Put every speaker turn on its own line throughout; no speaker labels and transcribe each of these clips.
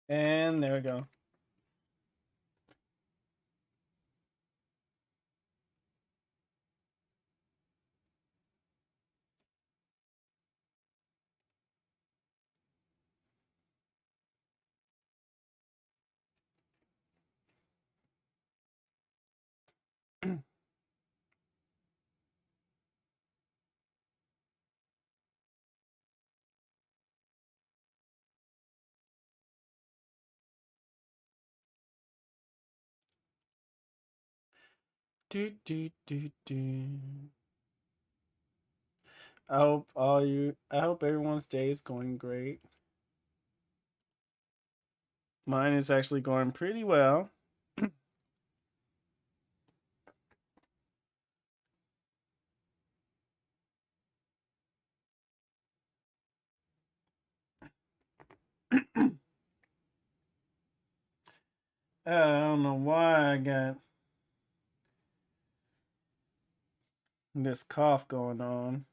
And there we go. Do do do do. I hope everyone's day is going great. Mine is actually going pretty well. I don't know why I got this cough going on.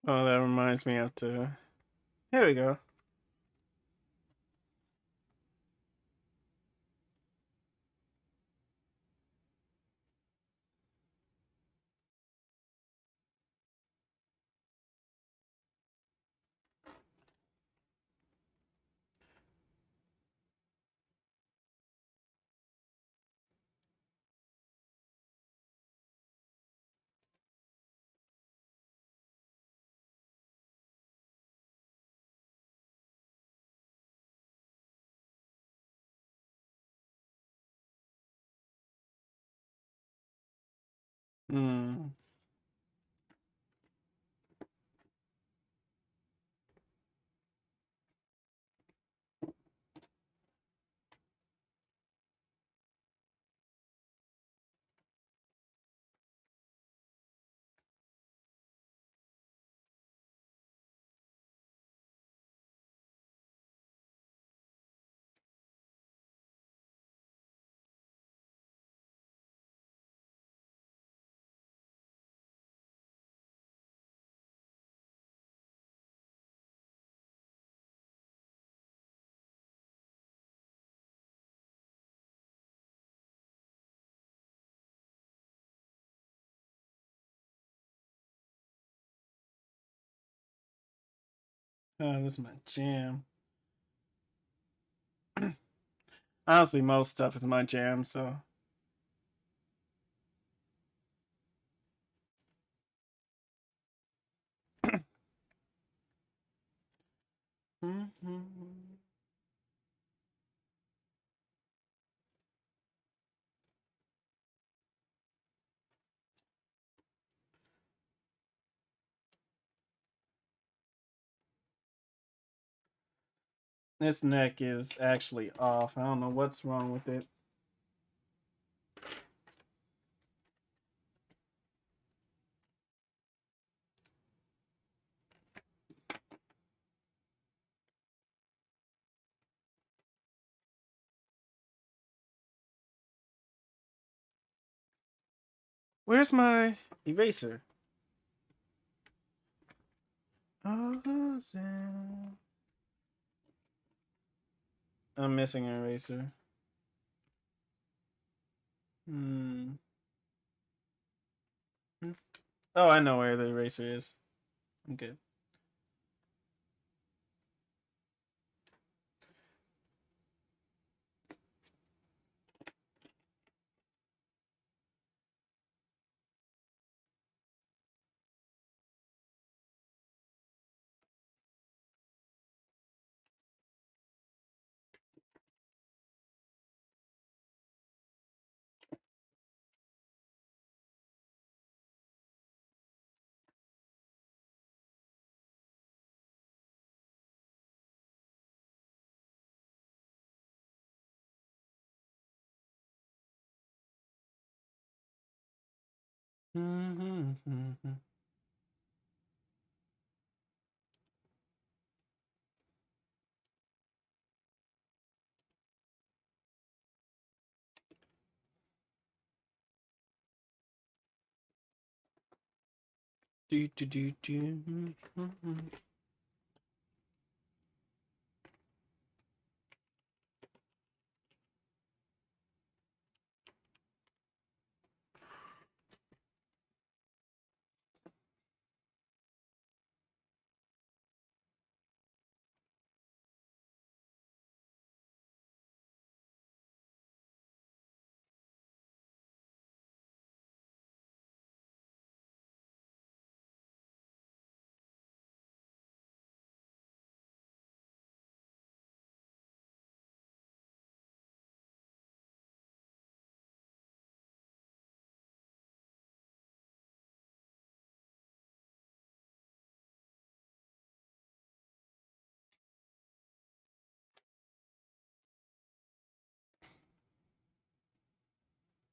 Oh, that reminds me of to. Here we go. Hmm. Oh, this is my jam. Honestly, most stuff is my jam, so. Its neck is actually off. I don't know what's wrong with it. Where's my eraser? I'm missing an eraser. Hmm. Oh, I know where the eraser is. I'm good. Do do do do.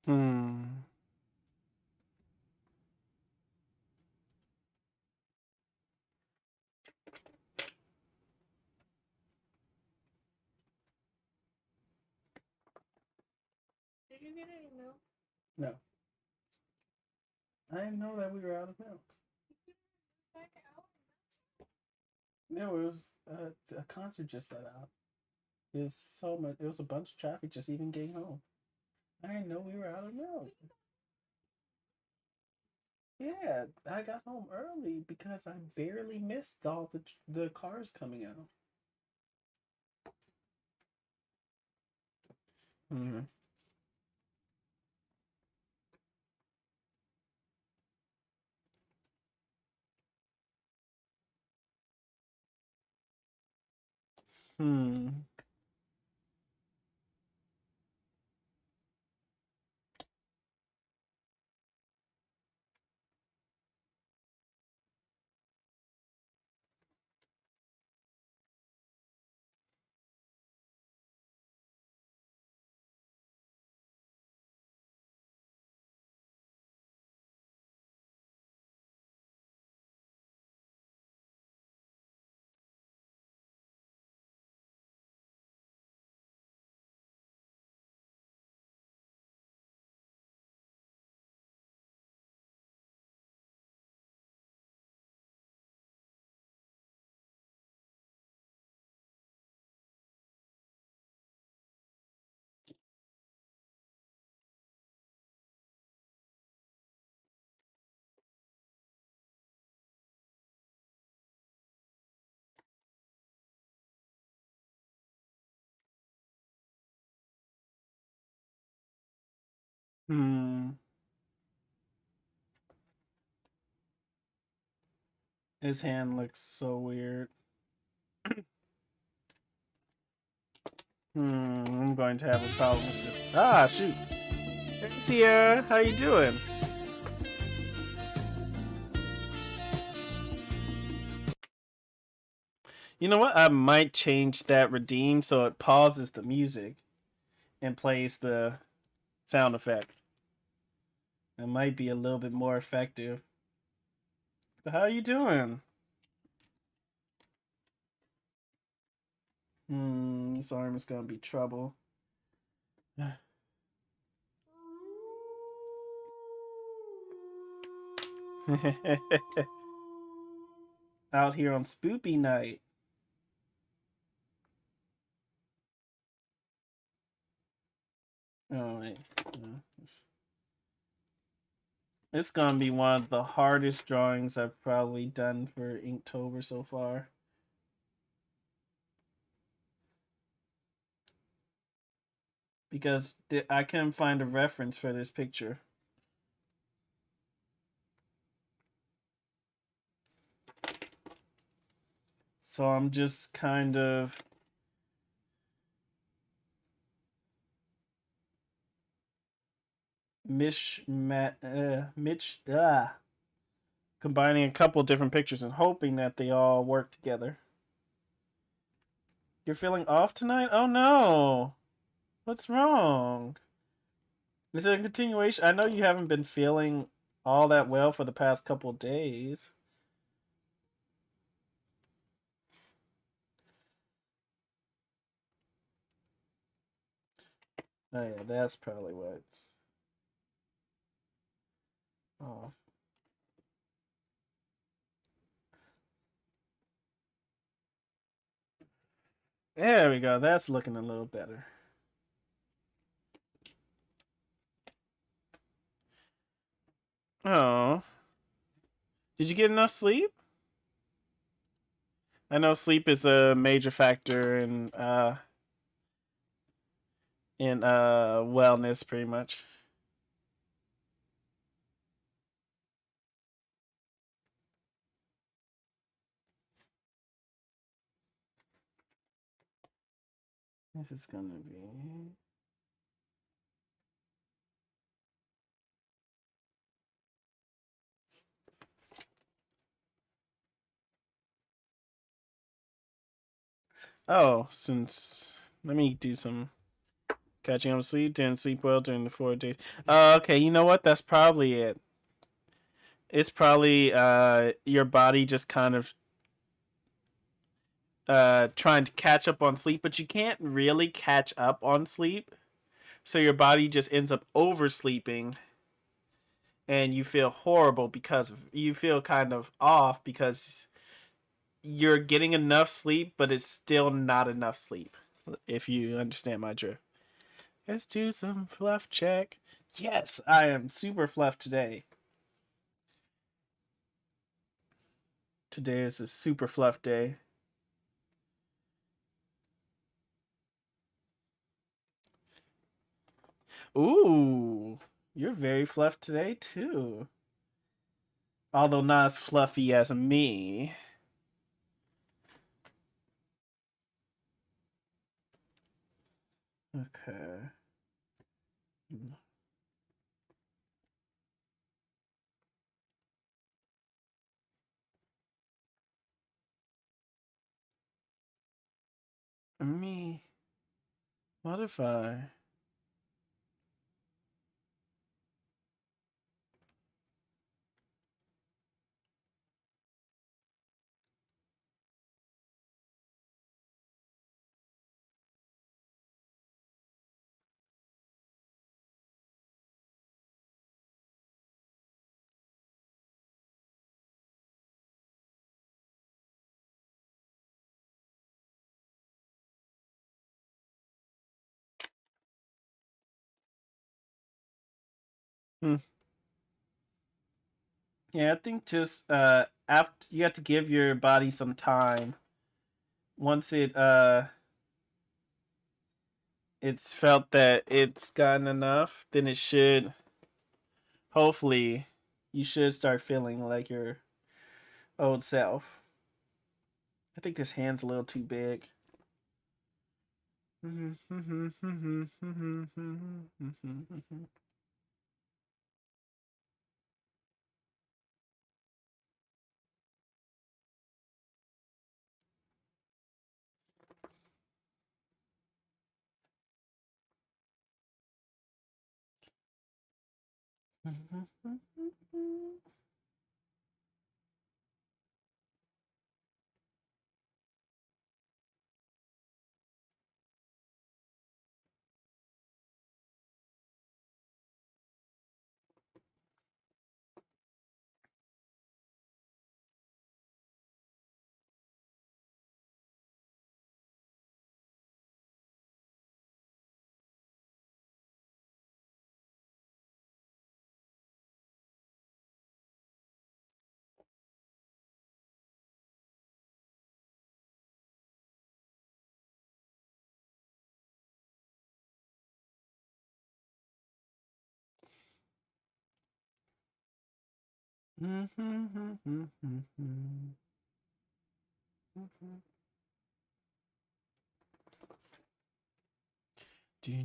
Hmm.
Did you get any milk?
No. I didn't know that we were out of milk.
Back out?
No, it was a concert just let out. There's so much. It was a bunch of traffic just even getting home. I didn't know we were out of milk. Yeah, I got home early because I barely missed all the cars coming out. Hmm. Hmm. Hmm. His hand looks so weird. I'm going to have a problem with this. Ah, shoot. Hey, Sierra, how you doing? You know what? I might change that redeem so it pauses the music and plays the sound effect. It might be a little bit more effective. But how are you doing? This arm is gonna be trouble. Out here on Spoopy night. Oh wait. It's gonna be one of the hardest drawings I've probably done for Inktober so far. Because I couldn't find a reference for this picture. So I'm just kind of combining a couple different pictures and hoping that they all work together. You're feeling off tonight? Oh no. What's wrong? Is it a continuation? I know you haven't been feeling all that well for the past couple days. Oh yeah, that's probably what's off. There we go. That's looking a little better. Oh. Did you get enough sleep? I know sleep is a major factor in wellness pretty much. This is gonna be Oh, since let me do some catching up with sleep. Didn't sleep well during the 4 days. Okay, you know what? That's probably it. It's probably your body just kind of trying to catch up on sleep, but you can't really catch up on sleep. So your body just ends up oversleeping and you feel horrible because you feel kind of off because you're getting enough sleep, but it's still not enough sleep. If you understand my drift. Let's do some fluff check. Yes, I am super fluff today. Today is a super fluff day. Ooh, you're very fluff today too. Although not as fluffy as me. Okay. Me. What if I? Hmm. Yeah, I think just after you have to give your body some time. Once it's felt that it's gotten enough, then it should hopefully you should start feeling like your old self. I think this hand's a little too big. Dun,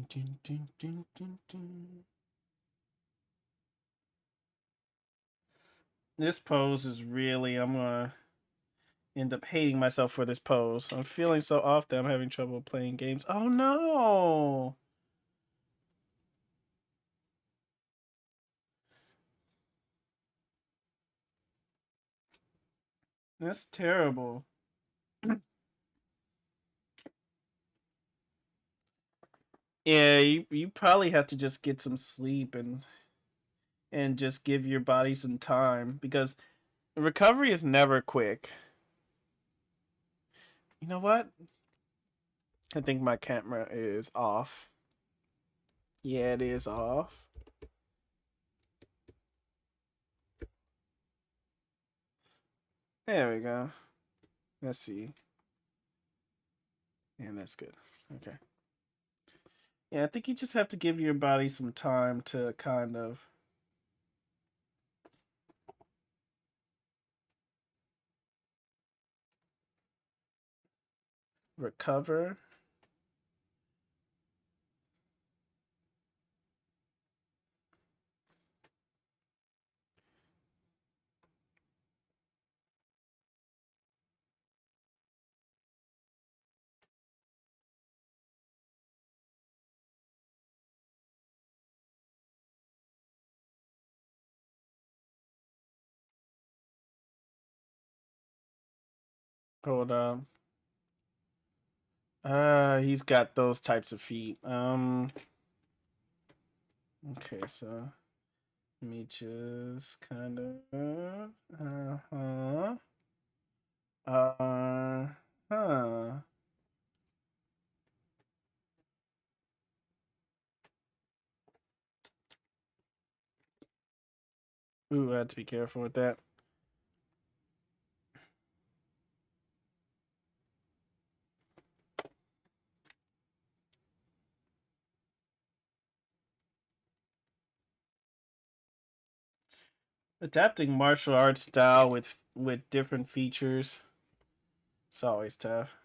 dun, dun, dun, dun, dun. This pose is really, I'm gonna end up hating myself for this pose. I'm feeling so off that I'm having trouble playing games. Oh no! That's terrible. Yeah, you probably have to just get some sleep and just give your body some time because recovery is never quick. You know what? I think my camera is off. Yeah, it is off. There we go. Let's see. And that's good. Okay. Yeah, I think you just have to give your body some time to kind of recover. Hold on. He's got those types of feet. Okay, so let me just kind of uh-huh. Huh. Ooh, I had to be careful with that. Adapting martial arts style with different features, it's always tough.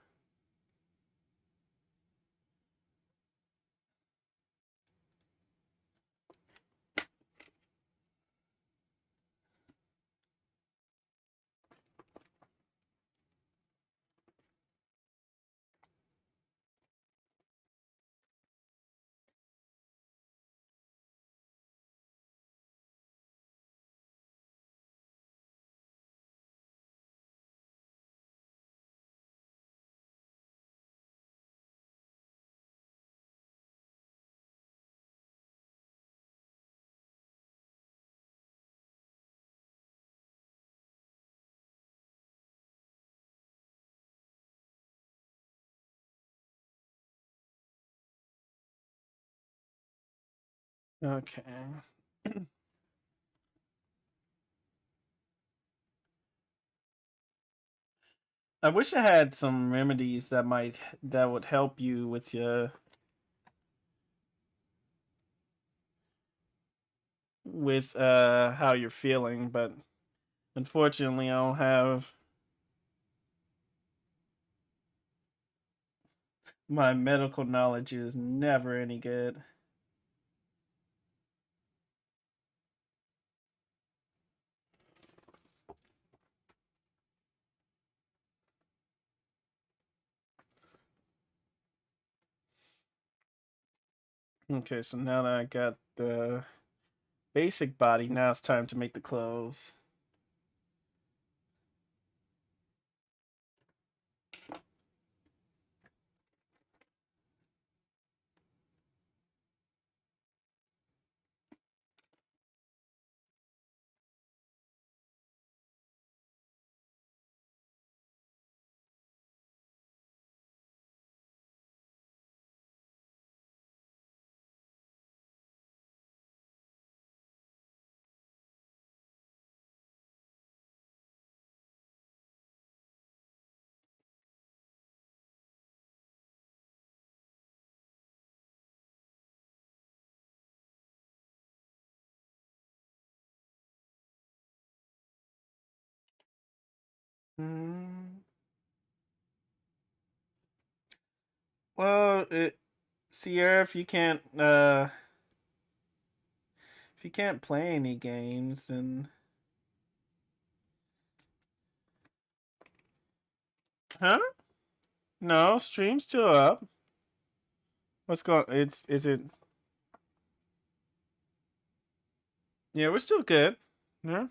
Okay. I wish I had some remedies that would help you with how you're feeling, but unfortunately I don't have my medical knowledge is never any good. Okay, so now that I got the Basic body. Now it's time to make the clothes. Hmm. Well, Sierra, if you can't play any games, then huh? No, stream's still up. What's going? It's is it? Yeah, we're still good. Yeah.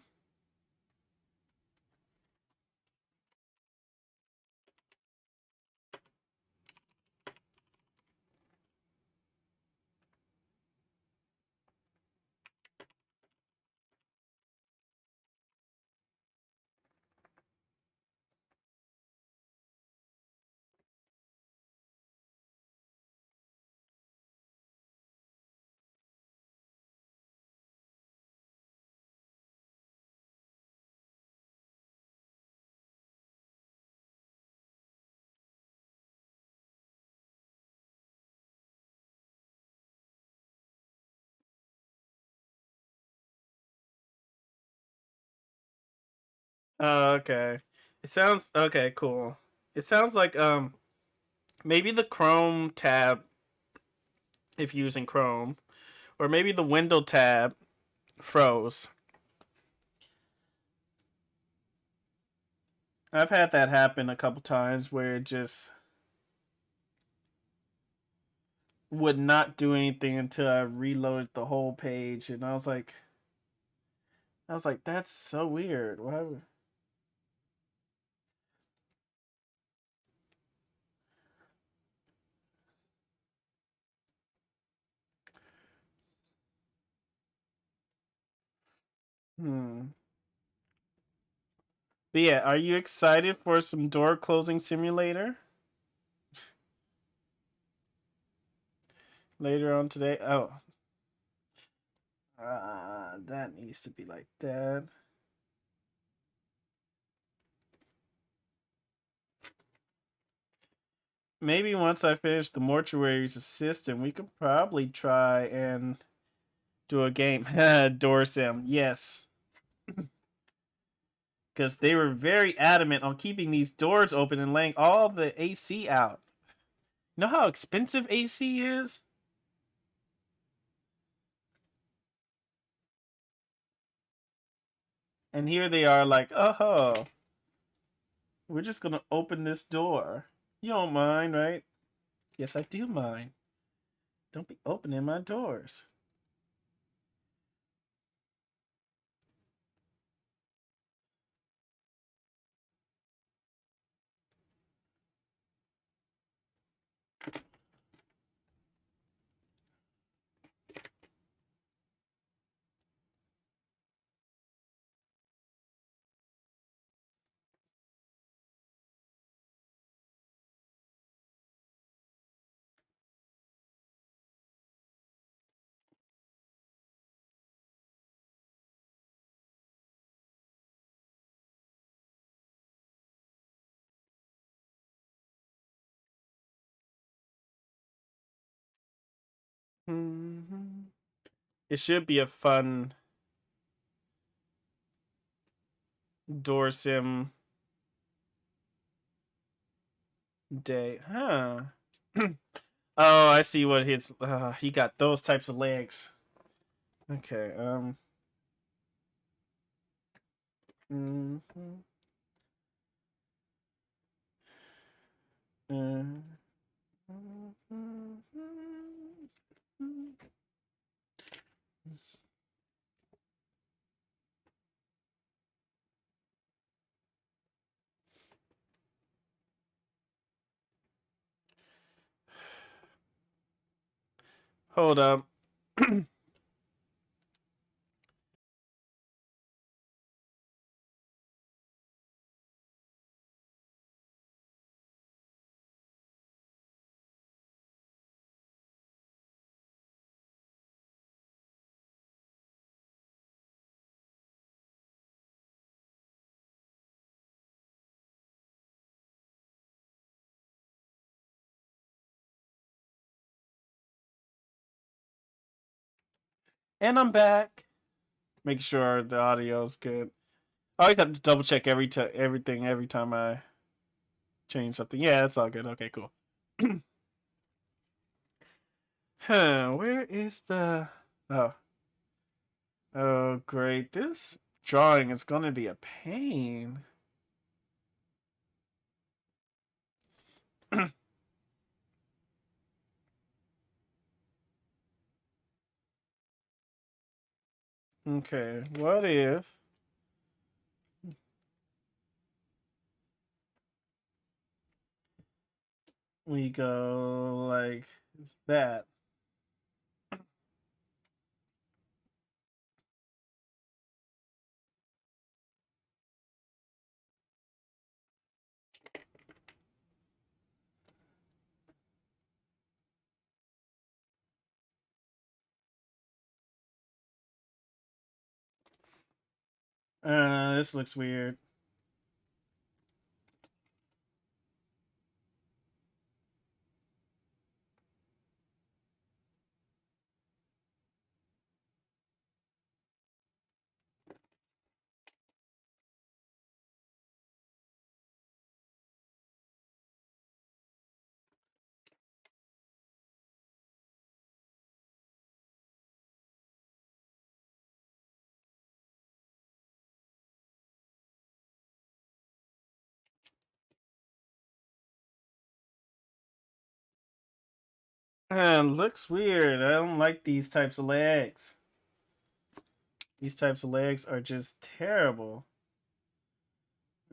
Oh, okay. It sounds okay. Cool. It sounds like maybe the Chrome tab if you're using Chrome, or maybe the window tab froze. I've had that happen a couple times where it just would not do anything until I reloaded the whole page, and I was like, that's so weird. Why? Hmm. But yeah, are you excited for some door closing simulator later on today? Oh, that needs to be like that. Maybe once I finish the mortuary's assistant, we could probably try and do a game. Door sim, yes. Because they were very adamant on keeping these doors open and laying all the AC out. You know how expensive AC is? And here they are like, oh, we're just gonna open this door. You don't mind, right? Yes, I do mind. Don't be opening my doors. Mm-hmm. It should be a fun door sim day. Huh. Oh, I see what his. He got those types of legs. Okay. Mhm. Uh, Hold up. And I'm back. Make sure the audio's good. I always have to double check everything every time I change something. Yeah, it's all good. Okay, cool. Huh, where is the oh oh great. This drawing is gonna be a pain. Okay, what if we go like that? This looks weird. Looks weird. I don't like these types of legs. These types of legs are just terrible.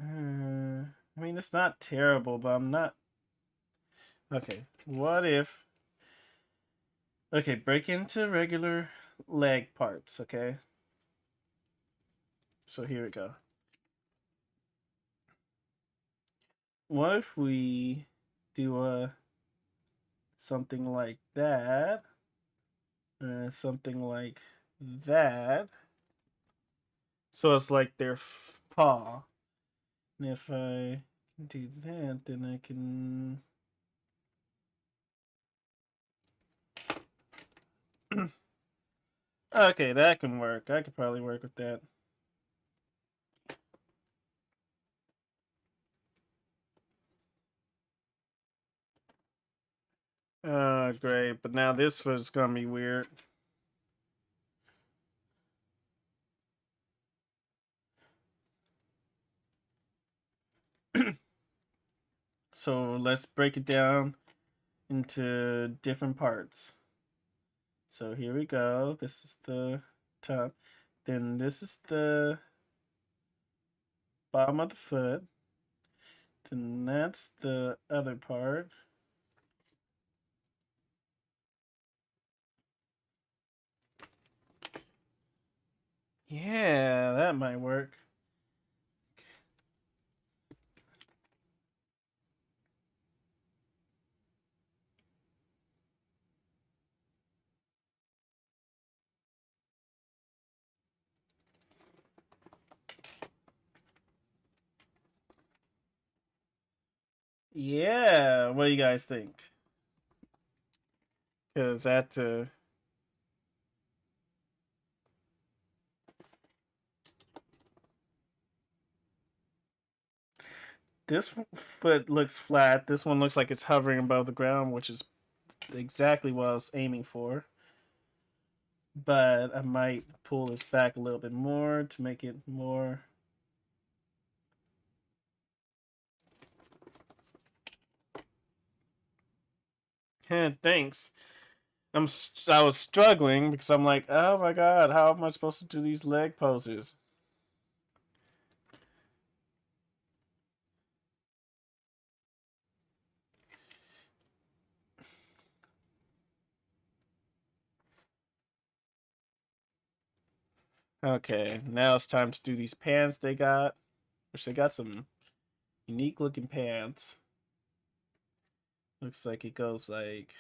I mean, it's not terrible, but I'm not. Okay, what if. Okay, break into regular leg parts, okay? So here we go. What if we do something like that? Something like that. So it's like their paw. And if I do that, then I can. Okay, that can work. I could probably work with that. Great. But now this was gonna be weird. So let's break it down into different parts. So here we go. This is the top. Then this is the bottom of the foot. Then that's the other part. Yeah, that might work. Yeah, what do you guys think? Because this foot looks flat. This one looks like it's hovering above the ground, which is exactly what I was aiming for. But I might pull this back a little bit more to make it more. Thanks. I was struggling because I'm like, oh my god, how am I supposed to do these leg poses? Okay, now it's time to do these pants they got. Which they got some unique looking pants. Looks like it goes like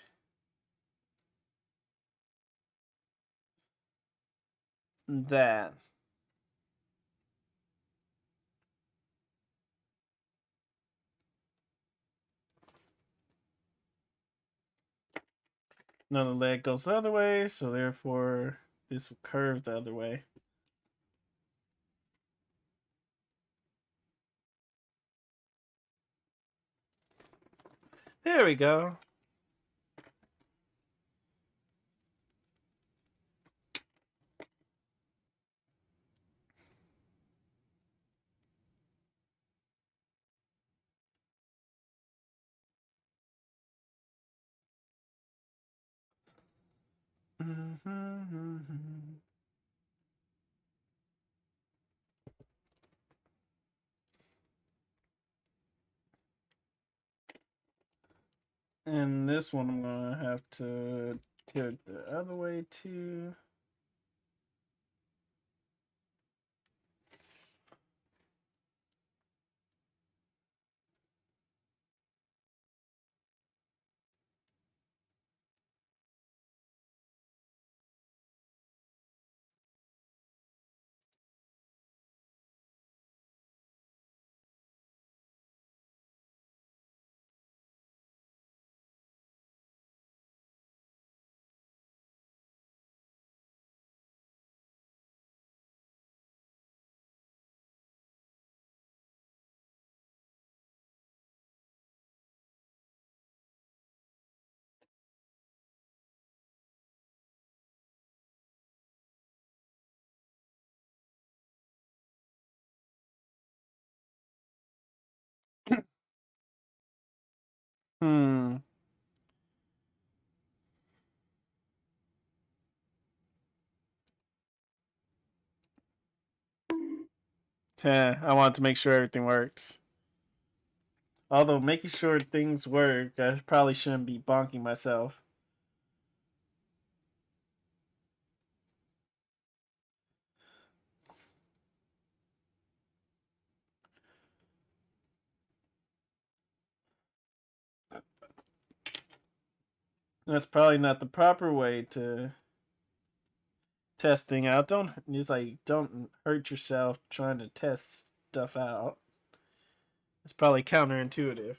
that. Another leg goes the other way, so therefore this will curve the other way. There we go. And this one I'm gonna have to tear it the other way too. Hmm. I want to make sure everything works. Although making sure things work, I probably shouldn't be bonking myself. That's probably not the proper way to test thing out. Don't hurt yourself trying to test stuff out. It's probably counterintuitive.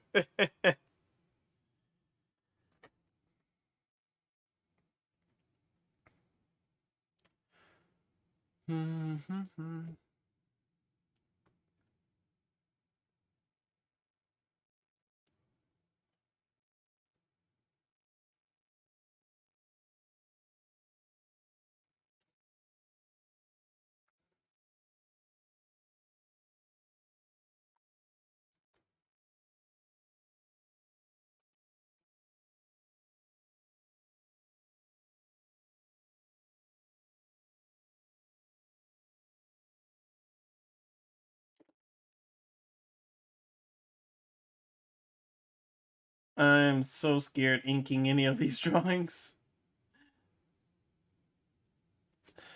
I'm so scared inking any of these drawings.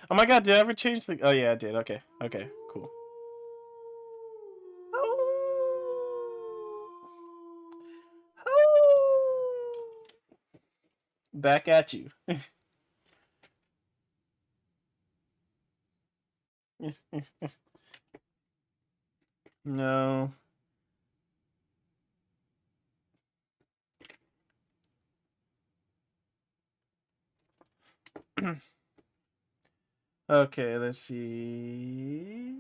Oh my god, did I ever change the... Oh yeah, I did. Okay, okay, cool. Back at you. No. Okay, let's see.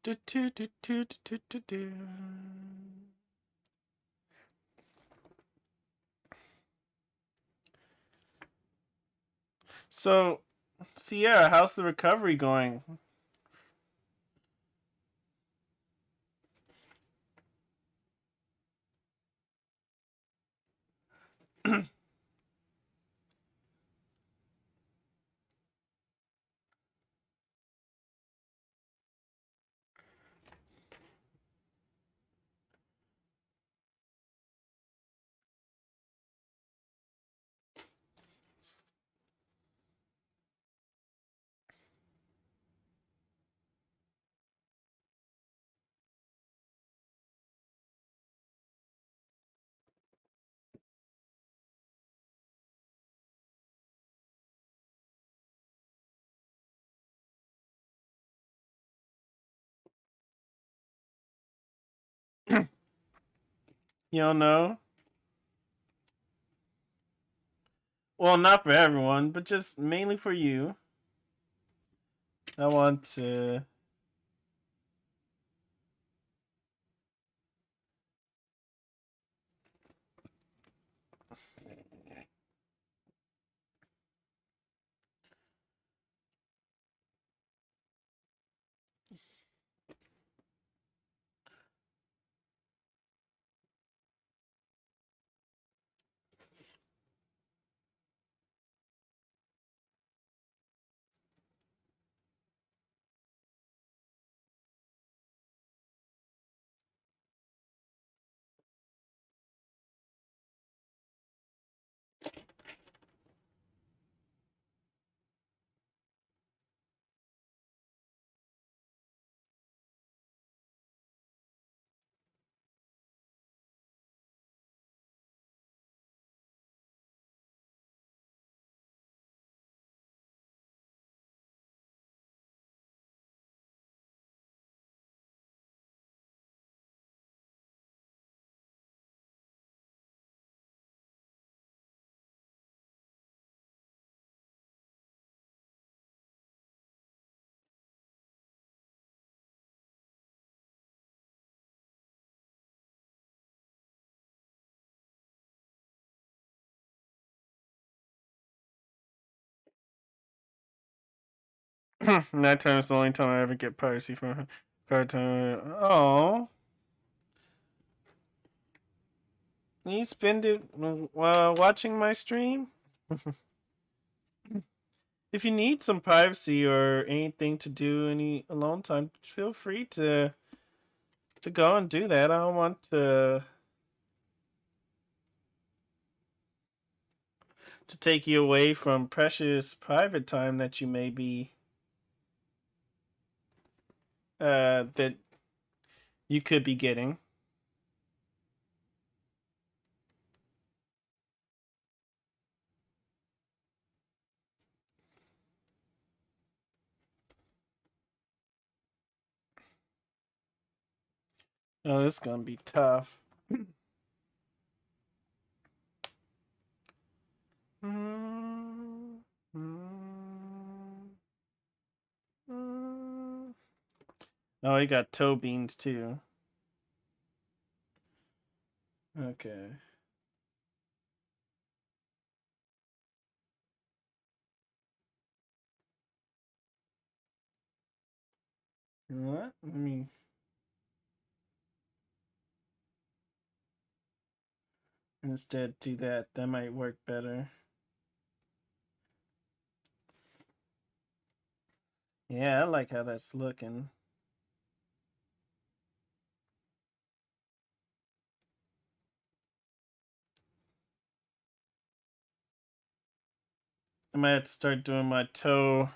Do, do, do, do, do, do, do. So, Sierra, how's the recovery going? You don't know? Well, not for everyone, but just mainly for you. I want to. Nighttime is the only time I ever get piracy from her. Cartoon. Oh, you spend it watching my stream? If you need some privacy or anything to do any alone time, feel free to go and do that. I don't want to take you away from precious private time that you may be that you could be getting. Oh, this is gonna be tough. Oh, he got toe beans too. Okay. You know what? Let me instead do that. That might work better. Yeah, I like how that's looking. I might have to start doing my toe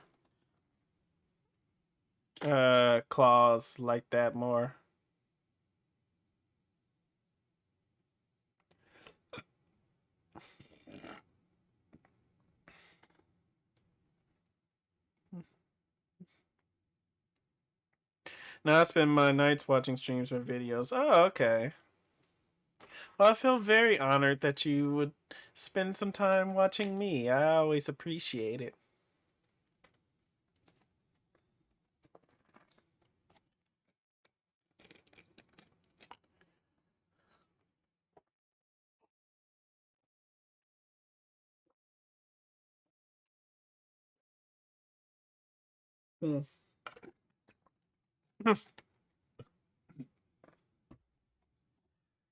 claws like that more. Now I spend my nights watching streams or videos. Oh, okay. Well, I feel very honored that you would spend some time watching me. I always appreciate it. Hmm.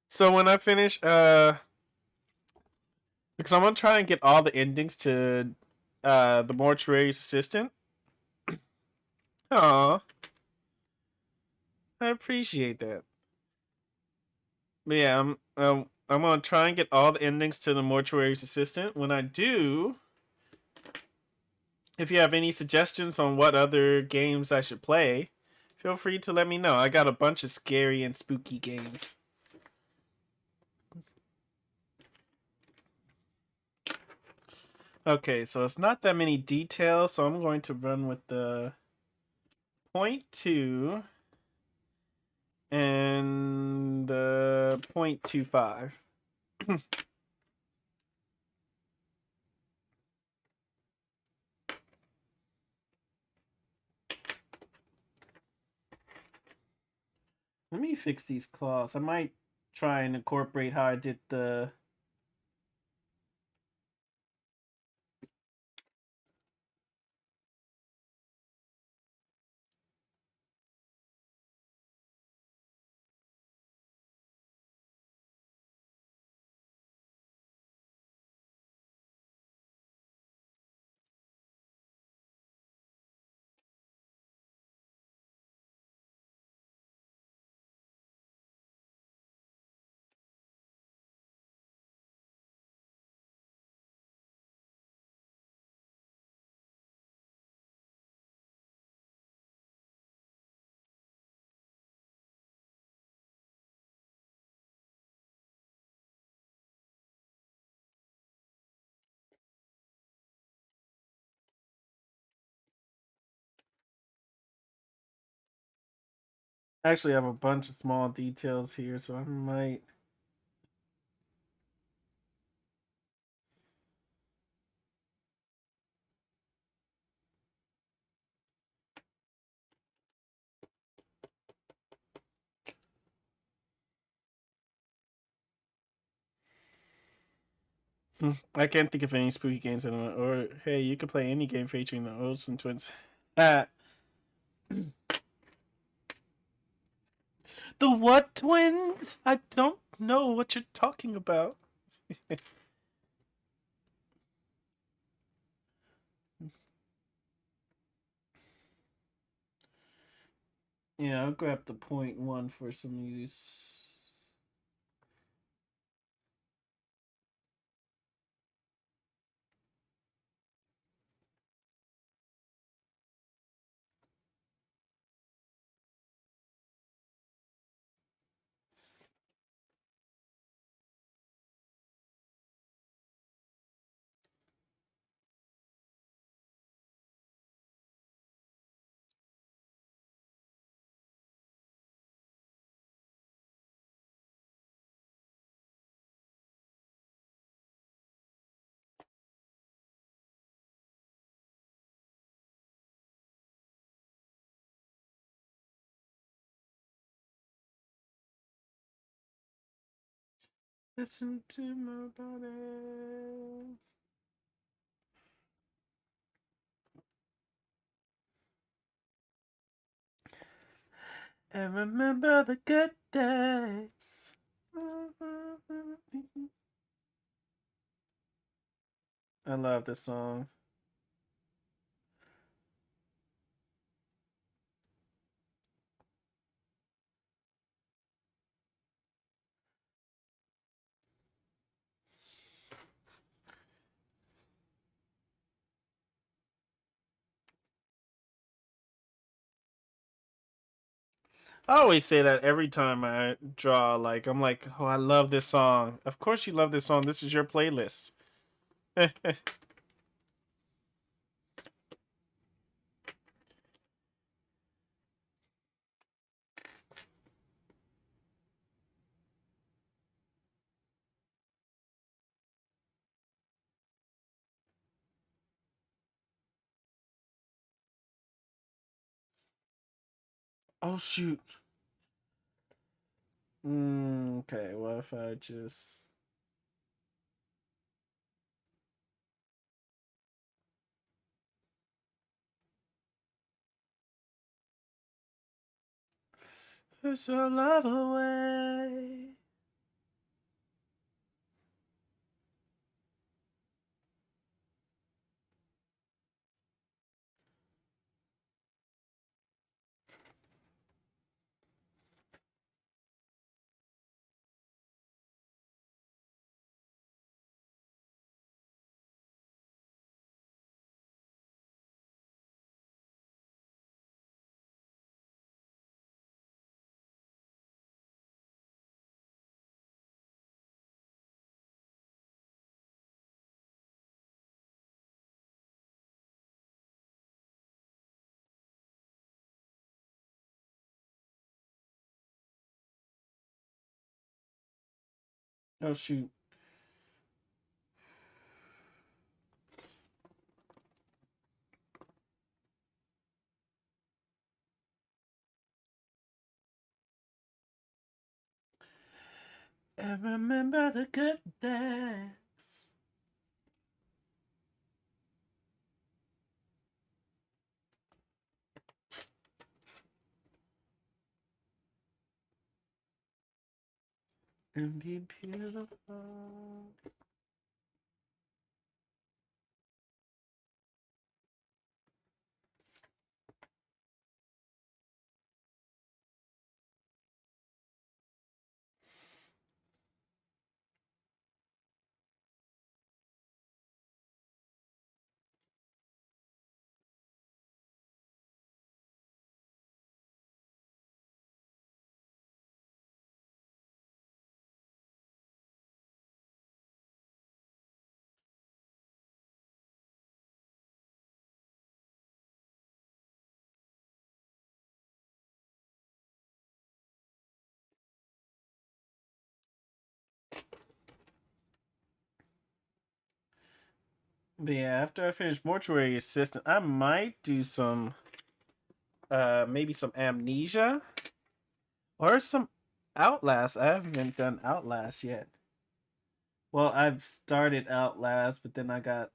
So when I finish, because I'm gonna try and get all the endings to the mortuary's assistant. Aw, I appreciate that. But yeah, I'm gonna try and get all the endings to the mortuary's assistant. When I do, if you have any suggestions on what other games I should play, feel free to let me know. I got a bunch of scary and spooky games. Okay, so it's not that many details, so I'm going to run with the 0.2 and the 0.25. Let me fix these claws. I might try and incorporate how I did the. Actually, I have a bunch of small details here, so I might. I can't think of any spooky games anymore. Or hey, you could play any game featuring the Olsen twins. The what twins? I don't know what you're talking about. Yeah, I'll grab the 0.1 for some use. Listen to my body. And remember the good days. I love this song. I always say that every time I draw. Like I'm like, oh, I love this song. Of course you love this song. This is your playlist. Oh shoot. Okay, what if I just push your love away? Oh shoot. And remember the good things. And be beautiful. But yeah, after I finish Mortuary Assistant, I might do some maybe some Amnesia or some Outlast. I haven't done Outlast yet. Well, I've started Outlast, but then I got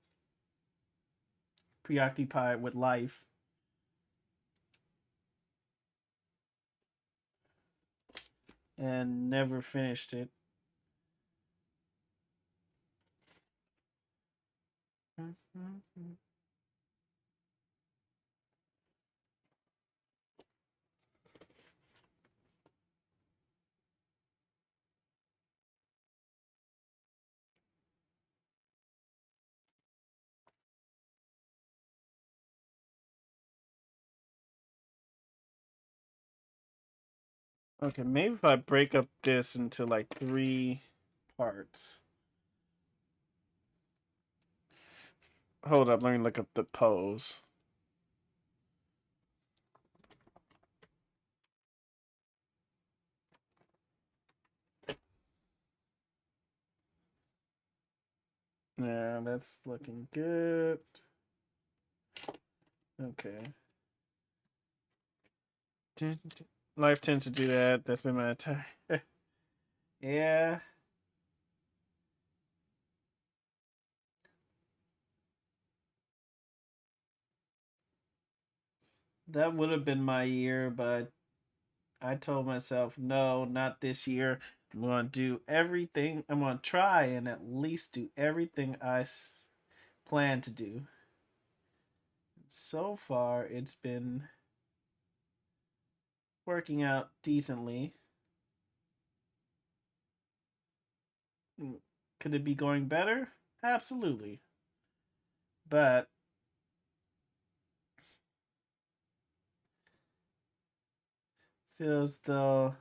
preoccupied with life and never finished it. Okay, maybe if I break up this into like 3 parts. Hold up, let me look up the pose. Yeah, that's looking good. Okay. Life tends to do that. That's been my entire. Yeah, that would have been my year, but I told myself, no, not this year. I'm going to do everything. I'm going to try and at least do everything I plan to do. So far, it's been working out decently. Could it be going better? Absolutely. But feel as though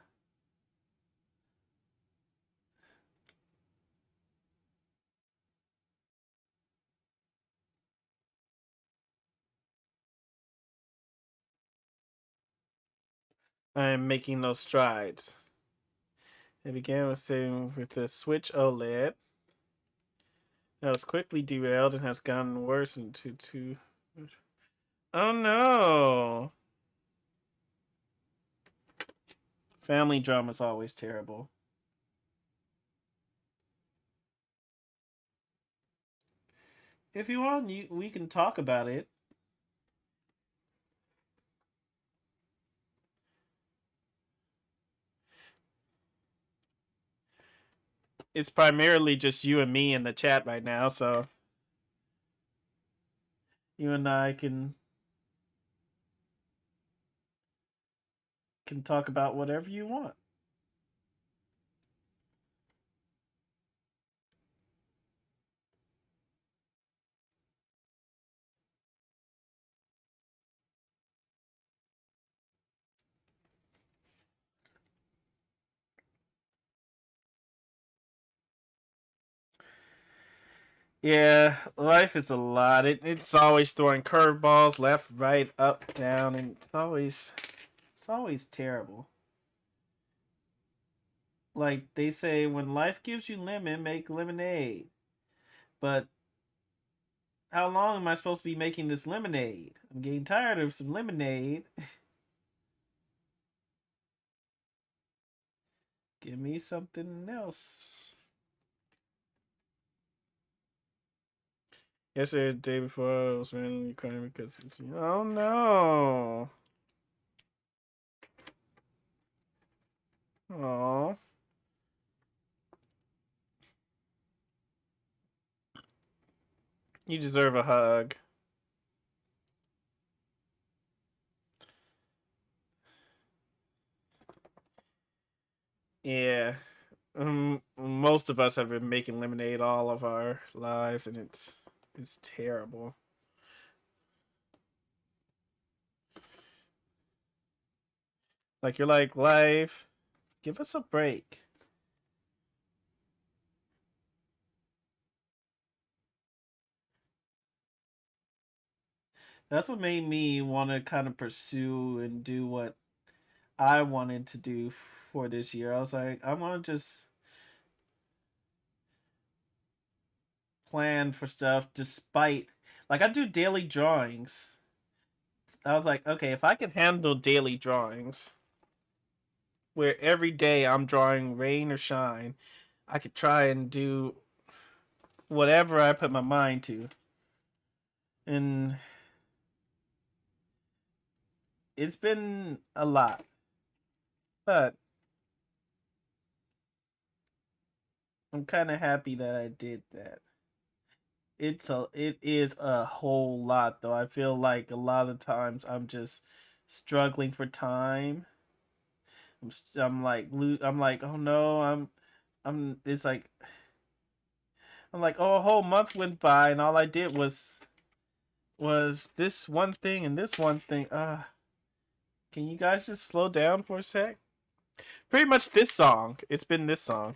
I am making those strides. It began with saying with the Switch OLED that was quickly derailed and has gotten worse into two. Oh no! Family drama is always terrible. If you want, we can talk about it. It's primarily just you and me in the chat right now, so you and I can talk about whatever you want. Yeah, life is a lot. It's always throwing curveballs left, right, up, down, and it's always terrible. Like they say, when life gives you lemon, make lemonade. But how long am I supposed to be making this lemonade? I'm getting tired of some lemonade. Give me something else. Yesterday, the day before, I was randomly crying because it's. Oh no! Oh. You deserve a hug. Yeah. Most of us have been making lemonade all of our lives, and it's terrible. Like you're like life, give us a break. That's what made me want to kind of pursue and do what I wanted to do for this year. I was like, I want to just plan for stuff despite, like, I do daily drawings. I was like, okay, if I can handle daily drawings where every day I'm drawing rain or shine, I could try and do whatever I put my mind to. And it's been a lot, but I'm kind of happy that I did that. It is a whole lot though. I feel like a lot of times I'm just struggling for time. I'm like oh no, I'm it's like I'm like oh a whole month went by and all I did was this one thing and this one thing. Can you guys just slow down for a sec? Pretty much this song. It's been this song.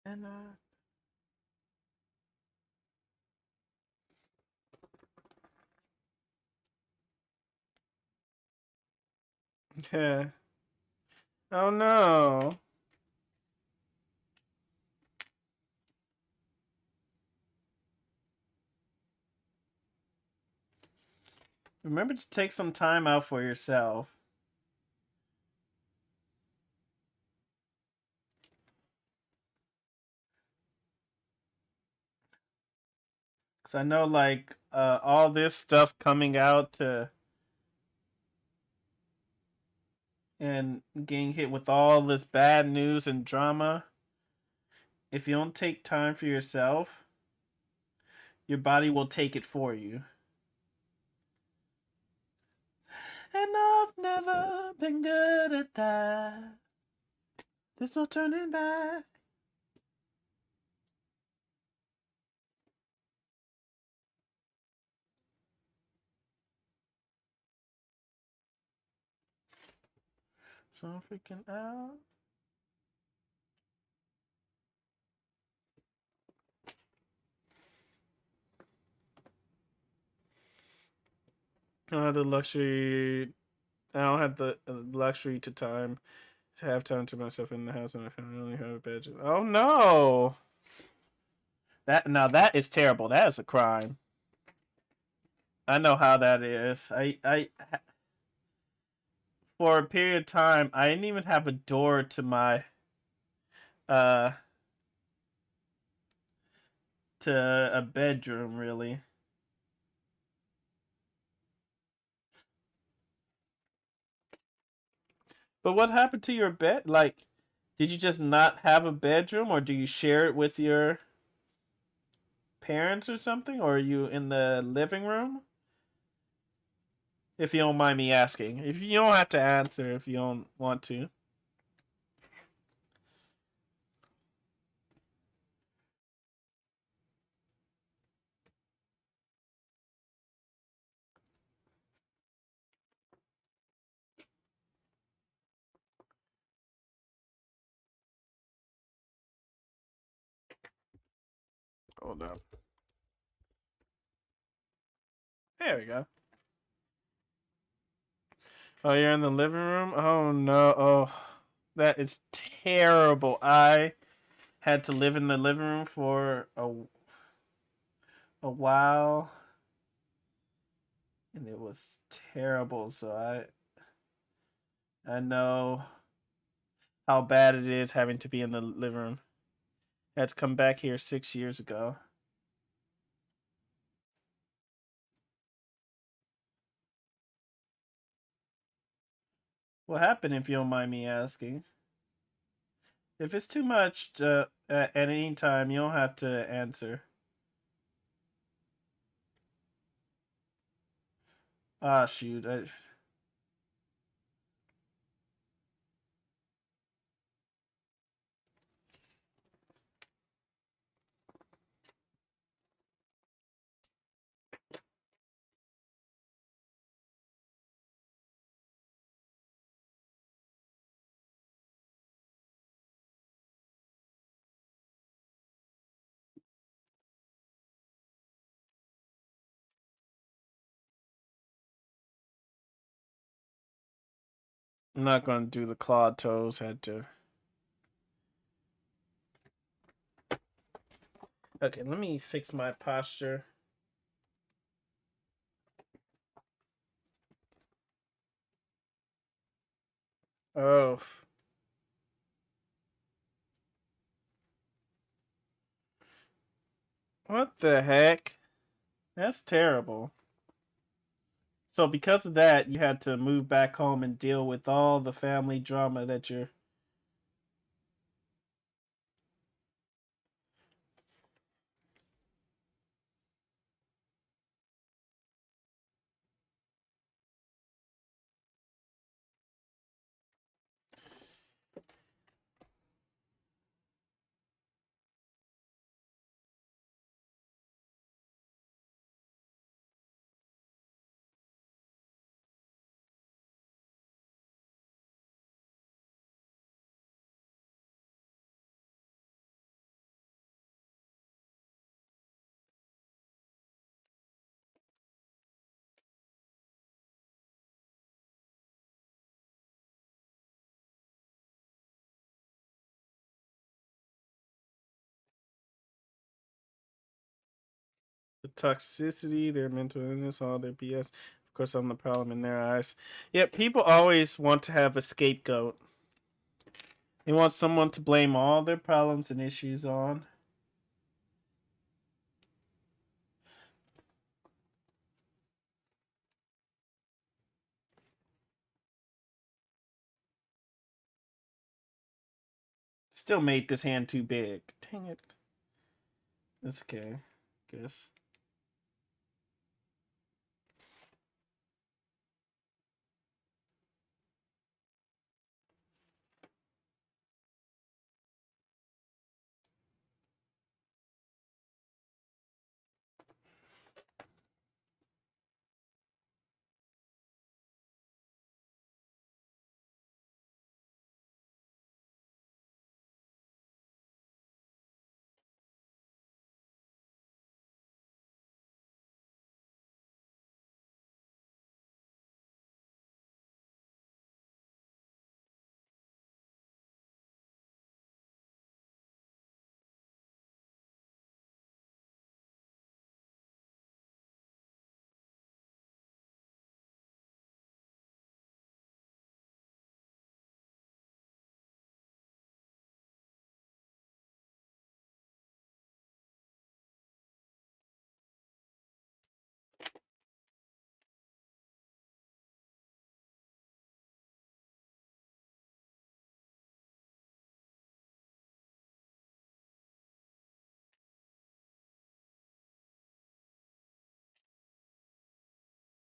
And yeah. Oh no. Remember to take some time out for yourself. Cause I know like all this stuff coming out to and getting hit with all this bad news and drama, if you don't take time for yourself, your body will take it for you. And I've never been good at that. There's no turning back. So I'm freaking out. I don't have the luxury. I don't have the luxury to have time to myself in the house, and I only have a bedroom. Oh no! That is terrible. That is a crime. I know how that is. I for a period of time I didn't even have a door uh to a bedroom really. But what happened to your bed? Like, did you just not have a bedroom, or do you share it with your parents or something, or are you in the living room? If you don't mind me asking, if you don't have to answer, if you don't want to. Hold on. There we go. Oh, you're in the living room? Oh no. Oh, that is terrible. I had to live in the living room for a while and it was terrible. So I know how bad it is having to be in the living room. I had to come back here 6 years ago. What happened if you don't mind me asking? If it's too much at any time, you don't have to answer. Ah, shoot. I'm not going to do the clawed toes. Had to. Okay, let me fix my posture. Oh, what the heck? That's terrible. So because of that, you had to move back home and deal with all the family drama that you're. The toxicity, their mental illness, all their BS. Of course, I'm the problem in their eyes. Yeah, people always want to have a scapegoat. They want someone to blame all their problems and issues on. Still made this hand too big. Dang it. That's okay. Guess.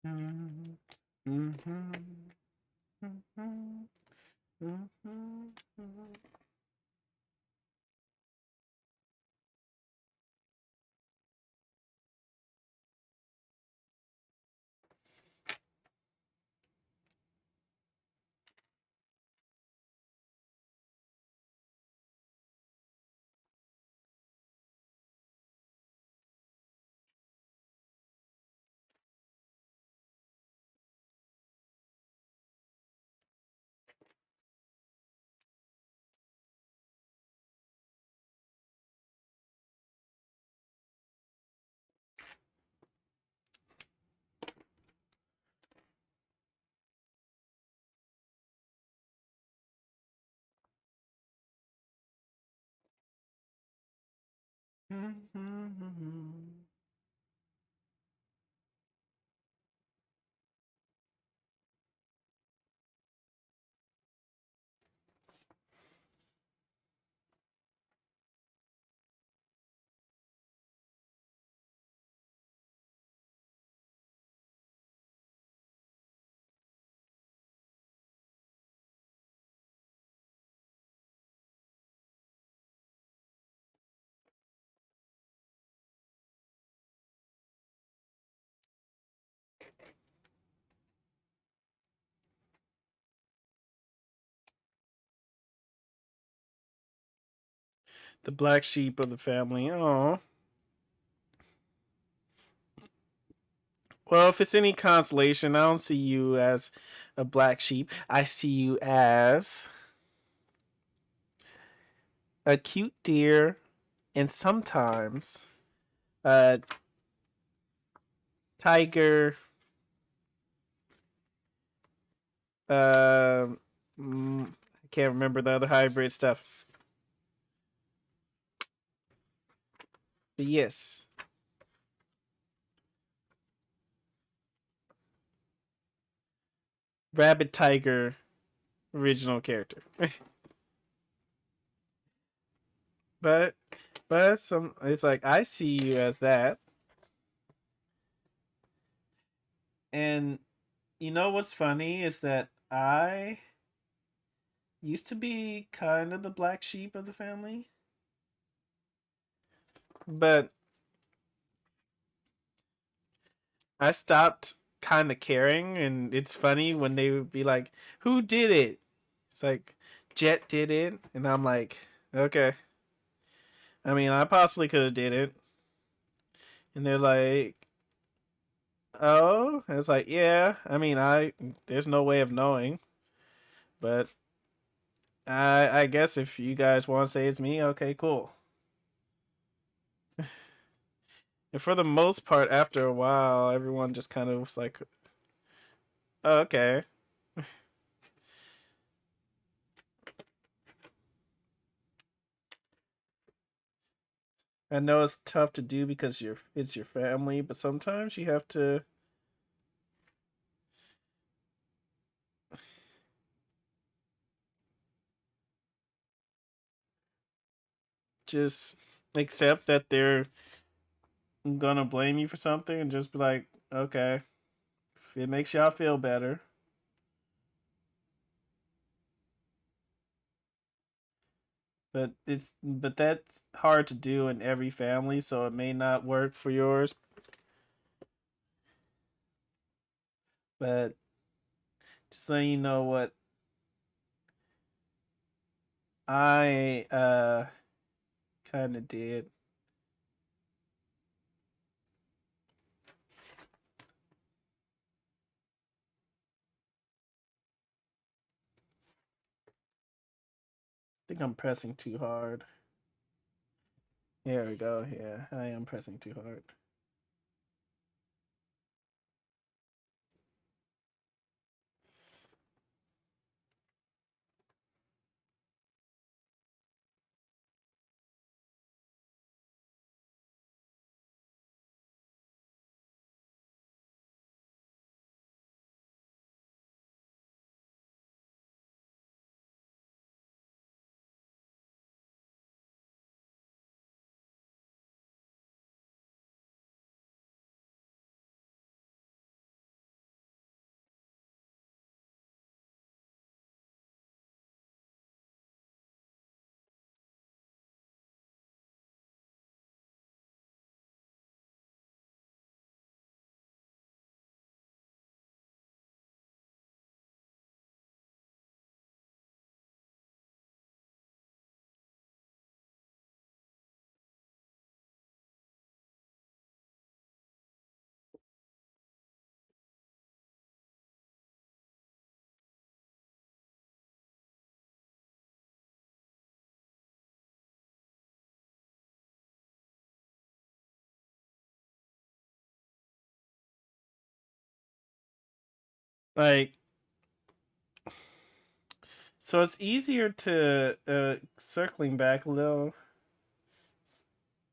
Mm-hmm. Mm-hmm. Mm-hmm. Mm-hmm. Mm-hmm. The black sheep of the family. Oh. Well, if it's any consolation, I don't see you as a black sheep. I see you as a cute deer and sometimes a tiger. Um, I can't remember the other hybrid stuff. But yes, rabbit tiger original character. but some it's like I see you as that. And you know what's funny is that I used to be kind of the black sheep of the family, but I stopped kind of caring. And it's funny when they would be like, "Who did it?" It's like Jet did it, and I'm like, "Okay." I mean, I possibly could have did it, and they're like, "Oh," and it's like, "Yeah." I mean, I there's no way of knowing, but I guess if you guys want to say it's me, okay, cool. And for the most part, after a while, everyone just kind of was like, oh, okay. I know it's tough to do because it's your family, but sometimes you have to. just accept that they're gonna blame you for something and just be like, okay, if it makes y'all feel better. But that's hard to do in every family, so it may not work for yours. But just so you know what I kind of did. I think I'm pressing too hard. There we go. Yeah, I am pressing too hard. Like, so it's easier to circling back a little.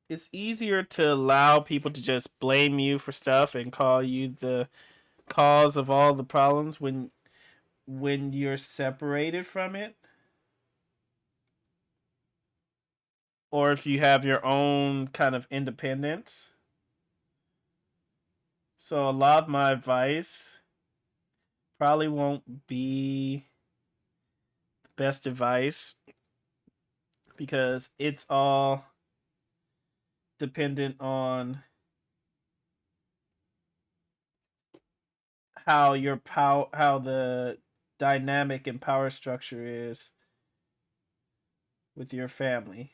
It's easier to allow people to just blame you for stuff and call you the cause of all the problems when you're separated from it, or if you have your own kind of independence. So a lot of my advice probably won't be the best advice because it's all dependent on how the dynamic and power structure is with your family.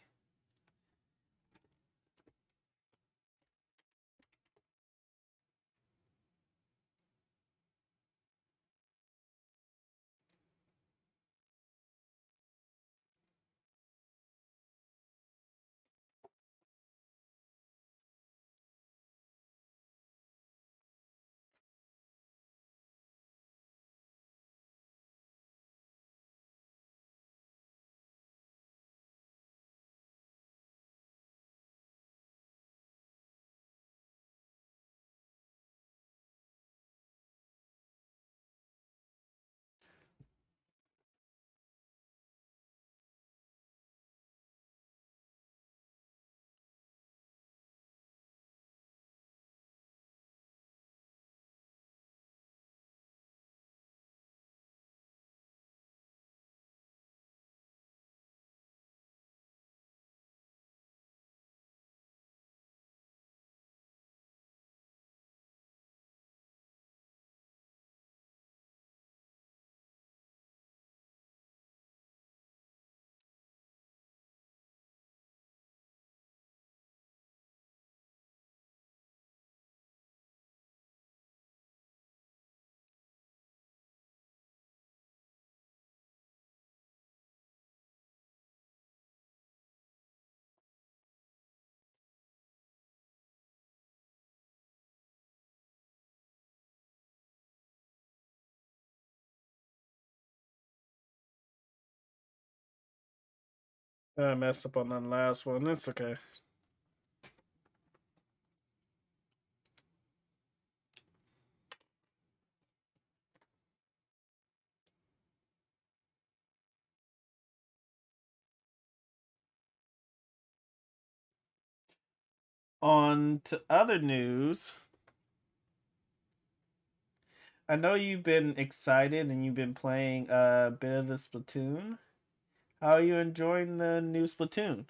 I messed up on the last one. It's okay. On to other news. I know you've been excited and you've been playing a bit of the Splatoon. How are you enjoying the new Splatoon?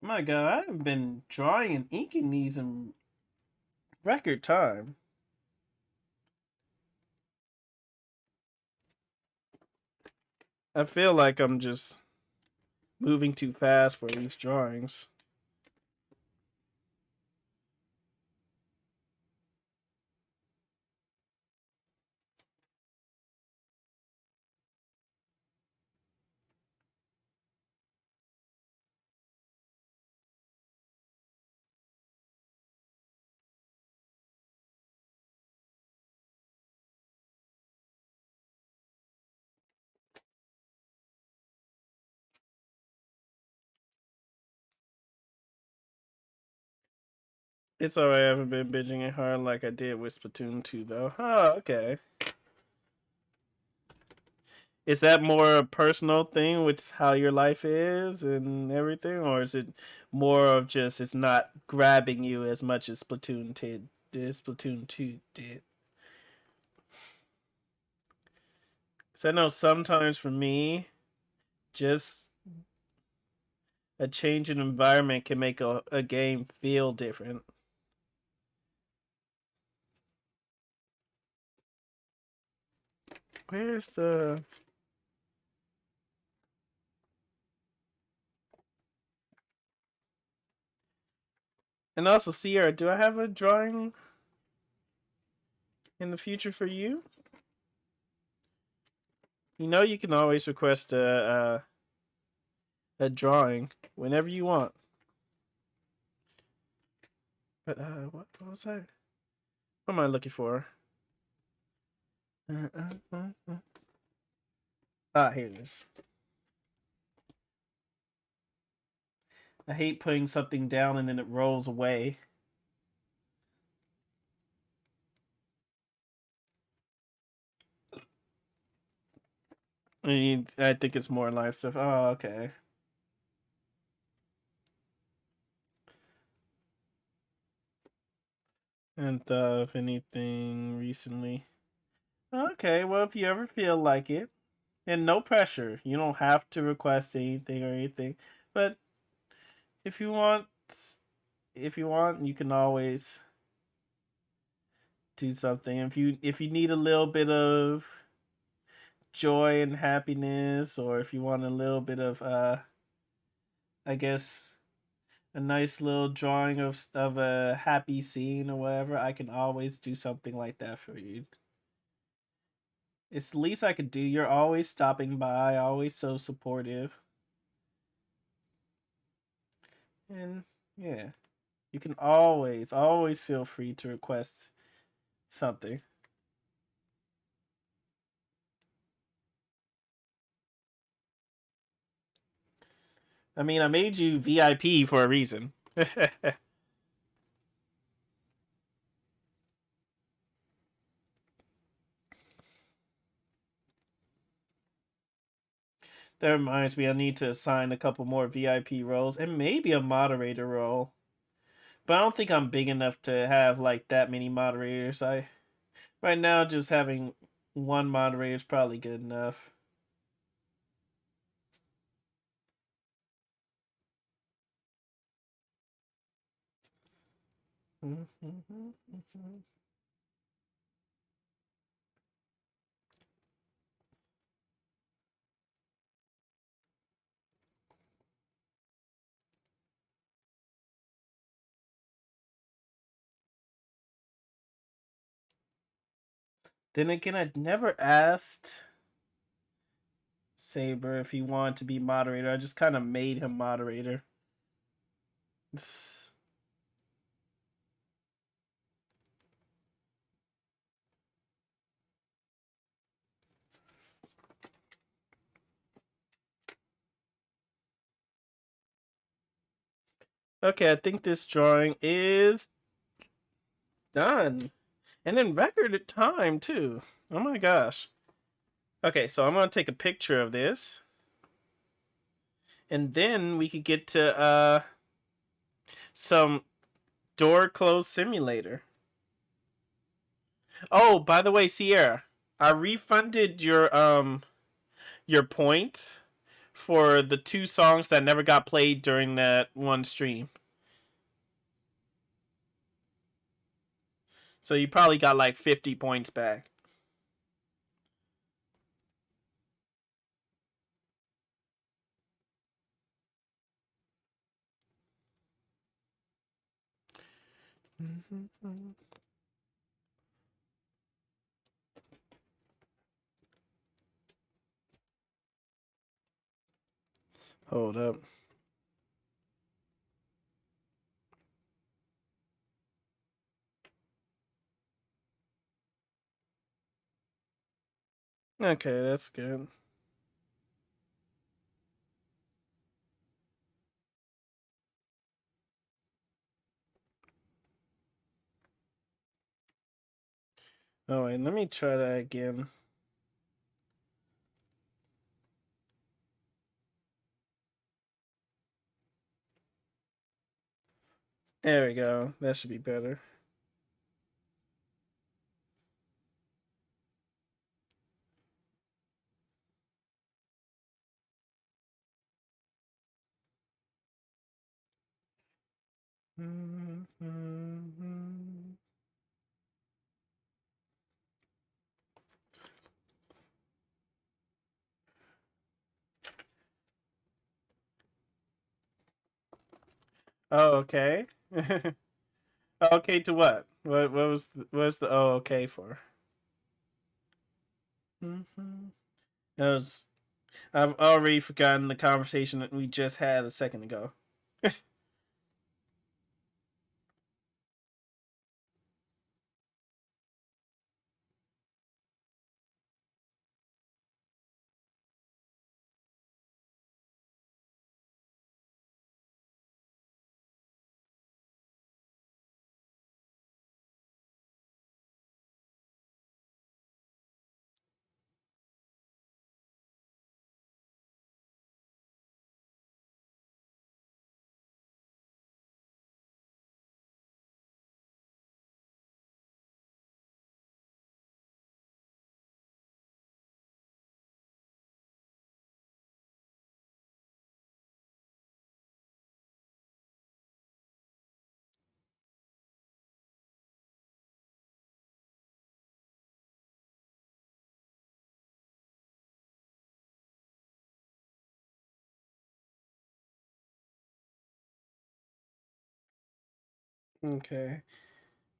My God, I've been drawing and inking these in record time. I feel like I'm just moving too fast for these drawings. It's alright, I haven't been binging it hard like I did with Splatoon 2, though. Oh, okay. Is that more a personal thing with how your life is and everything? Or is it more of just it's not grabbing you as much as Splatoon 2 did? Because I know sometimes for me, just a change in environment can make a game feel different. Where's the. And also, Sierra, do I have a drawing in the future for you? You know, you can always request a drawing whenever you want. But what was that? What am I looking for? Ah, here it is. I hate putting something down and then it rolls away. I think it's more live stuff. Oh, okay. And if anything recently. Okay, well, if you ever feel like it, and no pressure, you don't have to request anything or anything. But if you want, you can always do something. If you need a little bit of joy and happiness, or if you want a little bit of I guess a nice little drawing of a happy scene or whatever, I can always do something like that for you. It's the least I could do. You're always stopping by, always so supportive. And yeah, you can always feel free to request something. I mean, I made you VIP for a reason. That reminds me, I need to assign a couple more VIP roles and maybe a moderator role. But I don't think I'm big enough to have like that many moderators. I right now just having one moderator is probably good enough. Then again, I'd never asked Saber if he wanted to be moderator. I just kind of made him moderator. Okay, I think this drawing is done. And in record time, too. Oh my gosh. Okay, so I'm going to take a picture of this. And then we could get to some door close simulator. Oh, by the way, Sierra, I refunded your points for the 2 songs that never got played during that one stream. So you probably got like 50 points back. Hold up. Okay, that's good. Oh, wait, let me try that again. There we go. That should be better. Oh, okay. Okay to what? What was the oh okay for? That was I've already forgotten the conversation that we just had a second ago. Okay.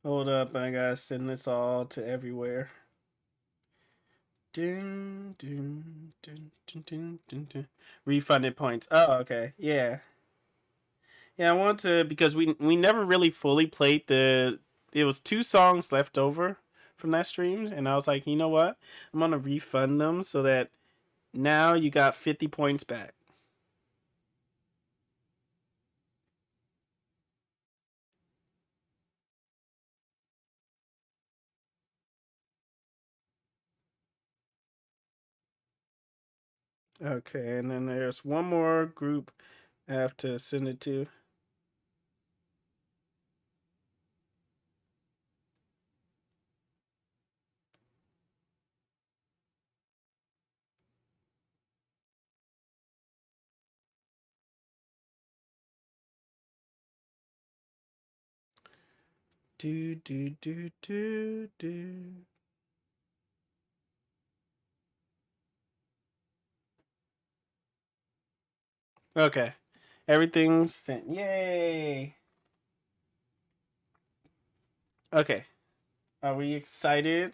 Hold up, I gotta send this all to everywhere. Dun, dun, dun, dun, dun, dun, dun. Refunded points. Oh, okay. Yeah. Yeah, I want to because we never really fully played the. It was 2 songs left over from that stream, and I was like, you know what? I'm gonna refund them so that now you got 50 points back. Okay, and then there's one more group I have to send it to. Do do do do do. Okay, everything's sent. Yay! Okay, are we excited?